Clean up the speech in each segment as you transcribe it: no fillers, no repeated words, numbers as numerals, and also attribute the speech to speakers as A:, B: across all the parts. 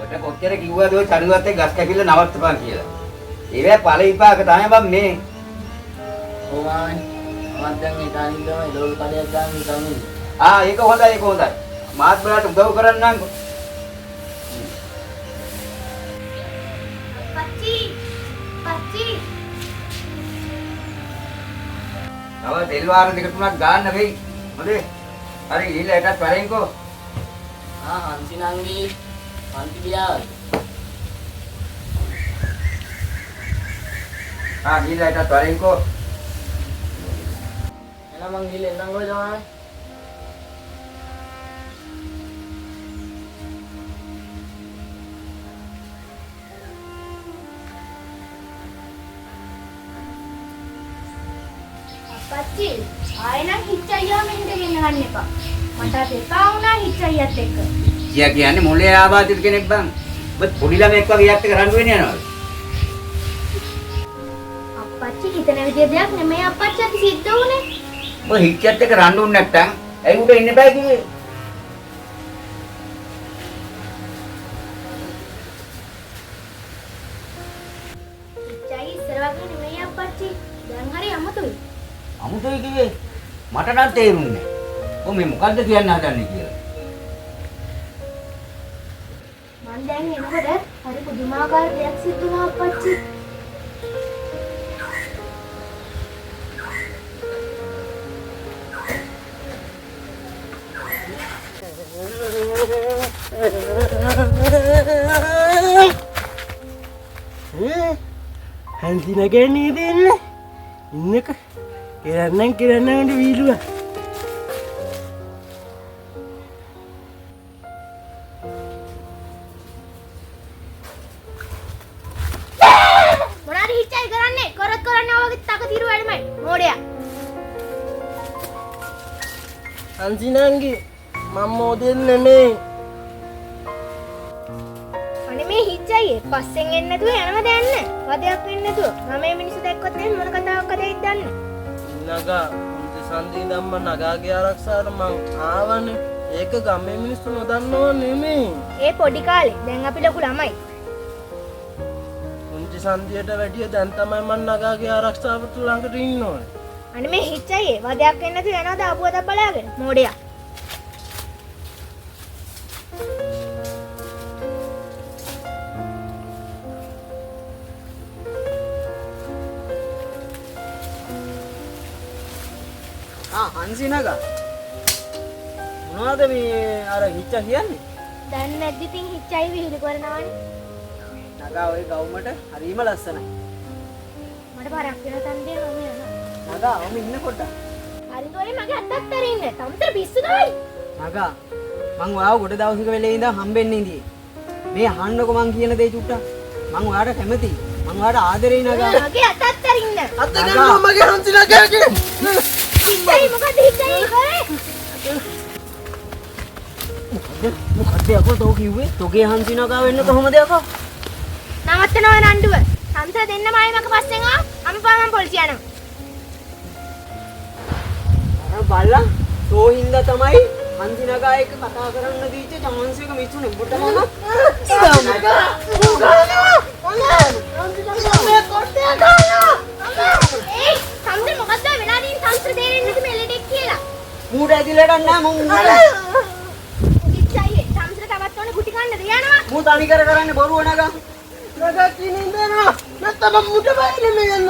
A: ඔට කොච්චර කිව්වද ඔය චනුවත් එක්ක ගස් කැපිල්ල නවත්තපන් කියලා. ඒවැ ඵල විපාක තමයි බං මේ.
B: ඔව් මාමේ. මමත් දැන් ඒ කාණින් තමයි ලෝල් කඩයක් ගන්න තමයි.
A: ඒක හොඳයි ඒක හොඳයි. මාත් බලන්න උදව් කරන්නම්කෝ.
C: පච්චි පච්චි
A: තව දෙල් වාර දෙක තුනක් ගන්න වෙයි. හොඳේ. හරි ගිහිල්ලා එකක් වැඩෙන්කෝ.
B: හංසි නංගි පන්ති ගියාද?
A: ගිහිල්ලා එකක් වැඩෙන්කෝ.
B: එහෙනම් මං ගිහලා එන්නම් කොහෙද මාමේ?
C: පච්චි ආයෙනම් හිච්චයියා මෙහෙට ගෙන්න ගන්න එපා. මට එපා වුණා හිච්චයියත් එක්ක.
A: කියා කියන්නේ මොලේ ආබාධිත කෙනෙක් බං. ඔබ පොඩි ළමෙක් වගේ යාත් එක රණ්ඩු වෙන්න යනවාද?
C: අප්පච්චි හිතන විදිය දෙයක් නෙමෙයි අප්පච්චිට සිද්ධ වුනේ.
A: ඔබ හිච්චත් එක රණ්ඩු වුනේ නැත්තම් ඇයි උඩ ඉන්න බෑ කිව්වේ?
C: හිච්චයි ඉස්සර වගේ නෙමෙයි අප්පච්චි. දැන් හරි අමුතුයි.
A: අමුතුයි කිව්වේ මට නම් තේරුන්නේ නැහැ. ඔබ මේ මොකද්ද කියන්න හදන්නේ කියලා.
C: මං දැන් එනකොට හරි පුදුමාකාර දෙයක් සිද්ධ වුණා අප්පච්චි.
D: Hansi nagani din. Ini ka. Kiranang di bilu.
C: මොනාරි හිච්චයි කරන්නේ කරත් කරන්නේ ඔය වගේ තක తీරු වැඩමයි මොඩයා.
D: Hansi nangi. Mammo din nene.
C: අනේ මේ හිච්චයි පස්සෙන් එන්නේ නැතුව යනවා දැන්න. වදයක් වෙන්නේ නැතුව. මම මේ මිනිස්සු දැක්කොත් එහෙම මොන කතාවක්ද ඒත් දන්නේ.
D: Naga. Hansi sandi damma nagage ආරක්ෂාවට මං ආවනේ. ඒක ගමේ මිනිස්සු නොදන්නව නෙමෙයි.
C: ඒ පොඩි කාලේ දැන් අපි ලොකු ළමයි.
D: Hansi sandiයට වැඩිය දැන් තමයි මං නගාගේ ආරක්ෂාවට ළඟට ඉන්න ඕනේ.
C: අනේ මේ හිච්චයි වදයක් වෙන්නේ නැතුව යනවා දාපුවද බලාගෙන මොඩයා.
B: හංසි නගා. මොනවද මේ අර හිච්ච කියන්නේ?
C: දැන් නැද්දි තින් හිච්චයි විහිළු කරනවානේ.
B: නගා ওই ගවුමට හරිම ලස්සනයි.
C: මට බරක් වෙන තන් දෙන්න මම යනවා.
B: නගා ඔම ඉන්න පොඩ්ඩක්.
C: හරි තෝරේ මගේ අතත් අරින්න. තමුතර පිස්සු තමයි.
B: නගා මං ඔයාව ගොඩ දවසක වෙලේ ඉඳන් හම්බෙන්න ඉඳී. මේ අහන්නකො මං කියන දේ චුට්ටක්. මං ඔයාට කැමතියි. මං ඔයාට ආදරෙයි නගා.
C: මගේ අතත් අරින්න.
D: අත ගන්නවා මගේ hansi nagage.
C: හිච්චයි මොකද හිච්චයි කරේ?
B: මොකද්ද යකෝ තෝ කිව්වේ? තෝගේ හංසි නගා වෙන්න කොහොමද යකෝ?
C: නවත්තනවා නණ්ඩුව. සංසය දෙන්නම ආයි මක පස්සෙන් ආ. අම්පාමන් පොලිසිය යනවා.
B: අර බල්ලා තෝ හින්දා තමයි හංසි නගා එක්ක කතා කරන්න දීච්ච chance එක මිසුනේ උඹට මම
C: ඒ සංසය මොකද්ද වෙලා දින් සංසය දෙන්නේ නැති මෙලෙඩෙක් කියලා.
B: මූට ඇදිලට නෑ මං
C: හිච්චයි සංසය තවත් ඕනේ ගුටි කන්නද යනවා.
B: මූ තනි කර කරන්නේ බොරුව නගා.
D: Naga kini dena. නැත්තම් මම මුට බයිනේ මේ යන්න.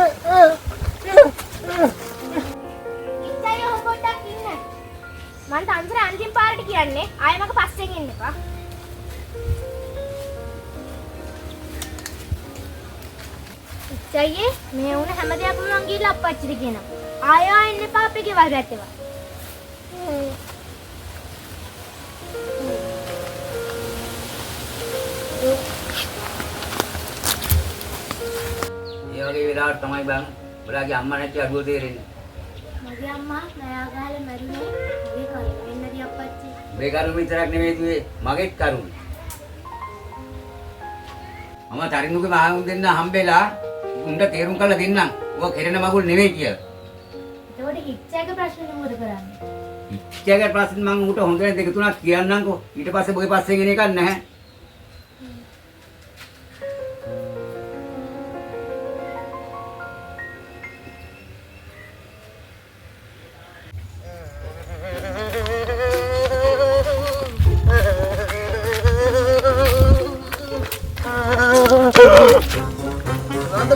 C: හිච්චයි ඔහොම පොඩ්ඩක් ඉන්න. මං සංසය අන්තිම පාරට කියන්නේ ආයෙ මක පස්සෙන් එන්න එපා. හිච්චයි මේ වුණ හැම දෙයක්ම මං ගිහලා අප්පච්චිට කියනවා. ආයෙ එන්න එපා අපේ ගෙවල් රැටේවා.
A: ඒ වගේ වෙලාවට තමයි බං ඔයාගේ අම්මා නැති අඩුව තේරෙන්නේ.
C: මගේ අම්මා නයා ගහලා මැරුණේ මගේ කරුණ වෙන්නදී අප්පච්චි.
A: මේ කරුණ විතරක් නෙමෙයි දුවේ මගේත් කරුණ. මම තරිනුගේ මහවුන් දෙන්න හම්බෙලා උන්ට තේරුම් කරලා දෙන්නම්. ඔය කෙරෙන මගුල් නෙමෙයි කියලා.
C: ඒකට හිච්චයක ප්‍රශ්නේ මොකද කරන්නේ?
A: හිච්චයක ප්‍රශ්න මම උන්ට හොඳට දෙක තුනක් කියන්නම්කෝ. ඊට පස්සේ බොයි පස්සේ ගෙන එකක් නැහැ.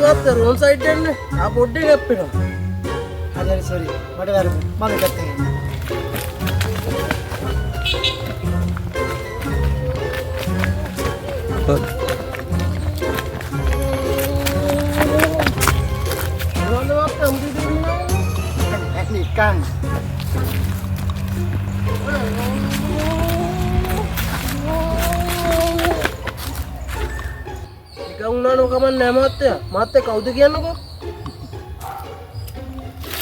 D: මාත් රෝන් සයිඩ් එන්නේ. ආ පොඩ්ඩේ ගැප්පෙනවා.
B: හරි හරි සෝරි මට වැරදුනා මම එකත් එක්ක Ikan.
D: Ikaw nano ka man mate. Mate කවුද කියන්නකෝ?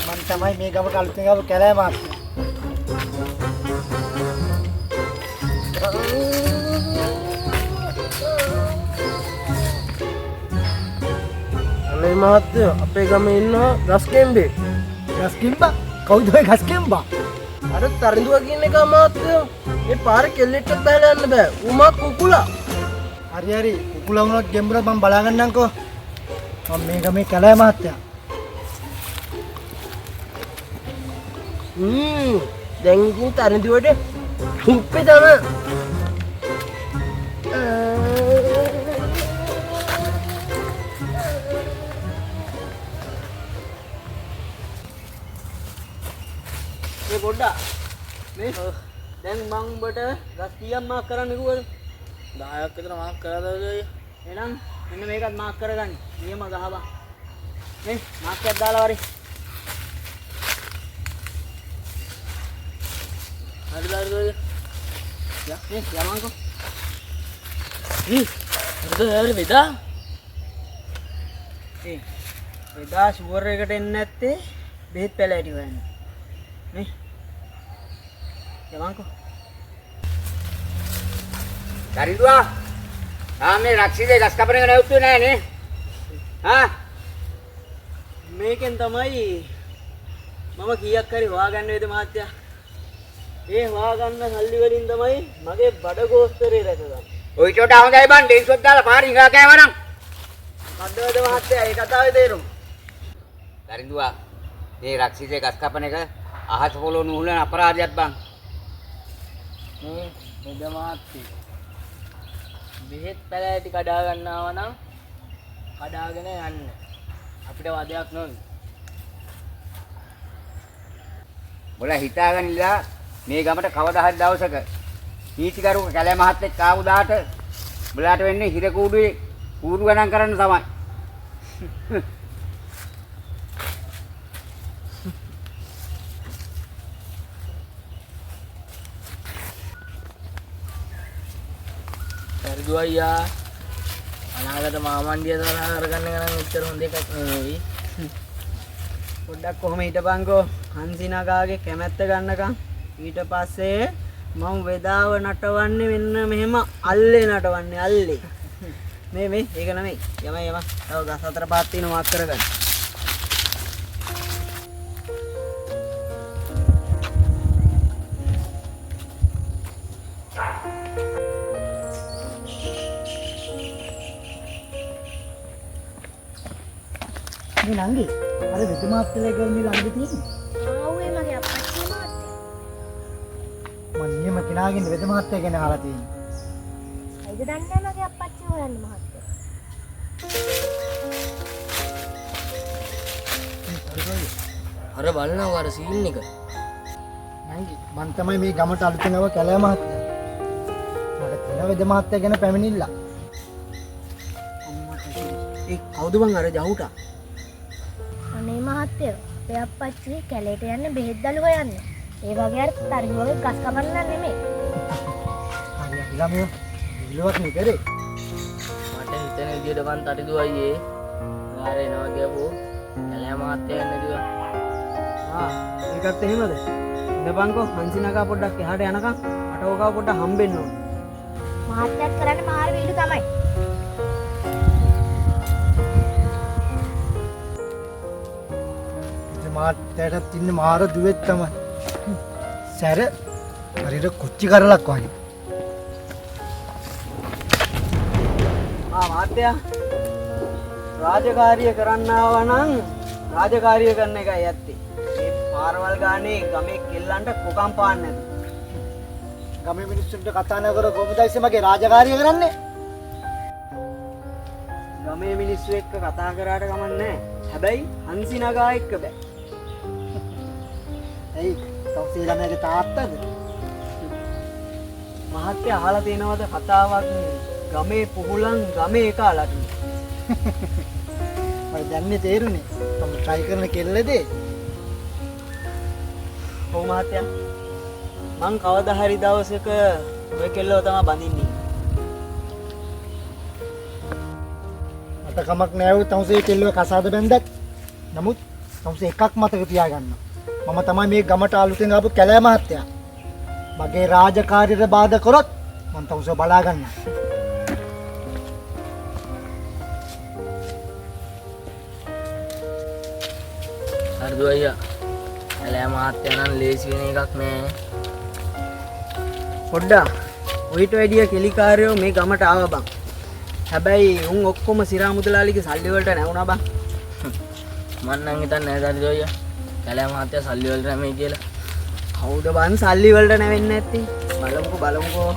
B: මම තමයි මේ ගමට අලුතෙන් ආව කැලෑ මාත්.
D: අනේ මහත්තයෝ අපේ ගමේ ඉන්නවා ගස් කෙම්බේ.
B: ගස් කිම්බා? කවුද ඔය ගස් කිම්බා?
D: අර තරිඳුවා කියන එක මහත්තයෝ. මේ පාරේ කෙල්ලෙක්ට බැලලා යන්න බෑ. උමා කුකුලා.
B: හරි හරි කුකුලා වුණොත් ගෙම්බරත් මම බලාගන්නම්කෝ. මම මේ ගමේ කැලෑ මාත්යා.
D: දැන් ඉතින් තරිඳුවට හුප්පේ තමයි.
B: මේ පොඩ්ඩා මේ දැන් මම උඹට ගස් කීයක් මාක් කරන්න කිව්වද?
D: 10ක් විතර මාක් කරලා දාලා
B: එහෙනම් මෙන්න මේකත් මාක් කරගන්න. නියම ගහපන්. මේ මාක්යක් දාලා වරි.
D: හරිද?
B: යා මේ යමන්කෝ.
D: හරි වෙදා.
B: ඒ වෙදා ෂුවර් එකට එන්නේ නැත්තේ බෙහෙත් පැලෑටි හොයන්න. නේ යමන්කෝ.
A: තරිඳුවා මේ රක්ෂිතේ ගස් කපන එක නැවතුනේ නෑ නේ. හා
B: මේකෙන් තමයි මම කීයක් හරි හොයාගන්න වේද මහත්තයා. ඒ හොයාගන්න සල්ලි වලින් තමයි මගේ බඩ ගෝස්තරේ රැකගන්නේ.
A: ඔය චෝට හොඳයි බං ඩේන්සොත් දාලා පාරින් ගා කෑවනම්.
B: මොකද්ද මහත්තයා ඒ කතාවේ තේරුම?
A: තරිඳුවා මේ රක්ෂිතේ ගස් කපන එක අහස පොළොව නුහුලන අපරාධයක් බං.
D: මෙද මහත්තයෝ. බෙහෙත් පැලෑටි කඩා ගන්නවා නම් කඩාගෙන යන්න. අපිට වදයක් නොවි.
A: මොලා හිතාගන්නilla මේ ගමට කවදා හරි දවසක නීතිගරුක කැලෑ මහත්තයෙක් ආපු දාට බලාට වෙන්නේ හිර කූඩුවේ කූඩු ගණන් කරන්න තමයි.
D: හරිද අයියා? අනාගත මාමණ්ඩිය තරහ කරගන්න එක නම් එච්චර හොඳ එකක් නෙවෙයි.
B: පොඩ්ඩක් කොහොම හිටපන්කෝ හංසිනගාගේ කැමැත්ත ගන්නකම්. ඊට පස්සේ මම වෙදාව නටවන්නේ මෙන්න මෙහෙම අල්ලේ නටවන්නේ අල්ලේ. මේ ඒක නෙමෙයි. යම තව ගස් හතර පහක් තියෙනවා මාක් කරගන්න. මේ නංගි අර වෙද මාත්‍රලේ කරන්නේ ළඟ තියෙන්නේ.
C: ආවේ මගේ අප්පච්චි මාත්.
B: මම නියම කෙනාගෙන් වෙද මාත්‍රය ගැන අහලා තියෙනවා.
C: අයිද දන්නේ මගේ අප්පච්චි හොයන්න මහත්තයා.
D: අර බලනවා අර සීන් එක.
B: නංගි මං තමයි මේ ගමට අලුතෙන් ආව කැලෑ මහත්තයා. මට තියෙන වෙද මාත්‍රය ගැන පැමිණිල්ල. ඒ කවුද බං අර ජහුටා?
C: අනේ මහත්තයෝ අපේ අප්පච්චි කැලේට යන්න බෙහෙත් දළු හොයන්න. ඒ වගේ අර තරිඳුවගේ ගස් කපන්න නෙමෙයි.
B: හරි අපි ළමයෝ විලුවක් නේ කරේ.
D: මට හිතෙන විදියට මං තරිදු අයියේ ආර එනවා කියපෝ කැලෑ මහත්තයා යන්න දිවා.
B: ඒකත් එහෙමද? ඉඳපන්කෝ හංසිනගා පොඩ්ඩක් එහාට යනකම් මට ඕකව පොඩ්ඩක් හම්බෙන්න ඕන.
C: මහත්තයාත් කරන්නේ මාර වීලු තමයි.
B: මාත්‍යයටත් ඉන්න මාර දුවෙක් තමයි. සැර හරියට කුච්චි කරලක් වගේ. මාත්‍යා රාජකාරිය කරන්න ආවා නම් රාජකාරිය කරන එකයි ඇත්තේ. මේ පාරවල් ගානේ ගමේ කෙල්ලන්ට කොකම් පාන්නේ නැත. ගමේ මිනිස්සුන්ට කතා නොකර කොහොමද මගේ රාජකාරිය කරන්නේ? ගමේ මිනිස්සු එක්ක කතා කරාට කමක් නැහැ. හැබැයි හංසි නගා එක්ක බෑ.
E: ඇයි තවසේ ළමයාගේ තාත්තද?
B: මහත්තයා අහලා තියෙනවද කතාවක් ගමේ පුහුලන් ගමේ කාලට?
E: මට දැන්නේ තේරුනේ. තම try කරන කෙල්ලද?
B: ඔව් මහත්තයා. මං කවදා හරි දවසක ඔය කෙල්ලව තමයි බඳින්නේ.
E: මට කමක් නෑ තවසේ කෙල්ලව කසාද බැන්දත්. නමුත් තවසේ එකක් මතක තියාගන්න. මම තමයි මේ ගමට අලුතෙන් ආපු කැලෑ මහත්තයා. මගේ රාජකාරියට බාධා කරොත් මම තවසේ බලා ගන්නවා.
D: හරිද අයියා? කැලෑ මහත්තයා නම් ලේසි වෙන එකක් නෑ.
B: පොඩ්ඩා ඔයිට වැඩිය කෙලිකාරයෝ මේ ගමට ආවා බං. හැබැයි උන් ඔක්කොම සිරා මුදලාලිගේ සල්ලි වලට නැවුණා බං.
D: මං නම් හිතන්නේ නැහැ හරිද අයියා? කැලෑ මහත්තයා සල්ලි වලට නැමෙයි කියලා.
B: කවුද බං සල්ලි වලට නැවෙන්නේ නැත්තේ? බලමුකෝ